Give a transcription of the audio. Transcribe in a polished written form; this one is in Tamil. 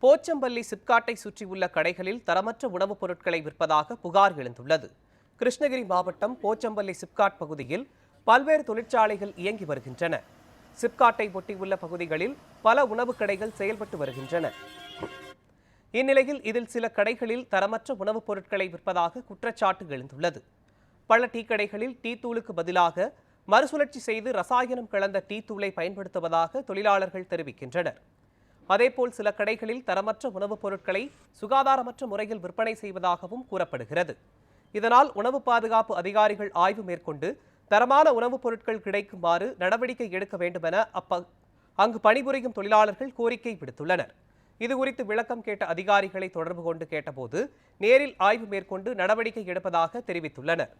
போச்சம்பள்ளி சிப்காட்டை சுற்றியுள்ள கடைகளில் தரமற்ற உணவுப் பொருட்களை விற்பதாக புகார் எழுந்துள்ளது. கிருஷ்ணகிரி மாவட்டம் போச்சம்பள்ளி சிப்காட் பகுதியில் பல்வேறு தொழிற்சாலைகள் இயங்கி வருகின்றன. சிப்காட்டை ஒட்டியுள்ள பகுதிகளில் பல உணவுக் கடைகள் செயல்பட்டு வருகின்றன. இந்நிலையில் இதில் சில கடைகளில் தரமற்ற உணவுப் பொருட்களை விற்பதாக குற்றச்சாட்டு எழுந்துள்ளது. பல டீ கடைகளில் டீ தூளுக்கு பதிலாக மறுசுழற்சி செய்து ரசாயனம் கலந்த டீ தூளை பயன்படுத்துவதாக தொழிலாளர்கள் தெரிவிக்கின்றனர். அதேபோல் சில கடைகளில் தரமற்ற உணவுப் பொருட்களை சுகாதாரமற்ற முறையில் விற்பனை செய்வதாகவும் கூறப்படுகிறது. இதனால் உணவு பாதுகாப்பு அதிகாரிகள் ஆய்வு மேற்கொண்டு தரமான உணவுப் பொருட்கள் கிடைக்குமாறு நடவடிக்கை எடுக்க வேண்டுமென அங்கு பணிபுரியும் தொழிலாளர்கள் கோரிக்கை விடுத்துள்ளனர். இதுகுறித்து விளக்கம் கேட்ட அதிகாரிகளை தொடர்பு கொண்டு கேட்டபோது நேரில் ஆய்வு மேற்கொண்டு நடவடிக்கை எடுப்பதாக தெரிவித்துள்ளனர்.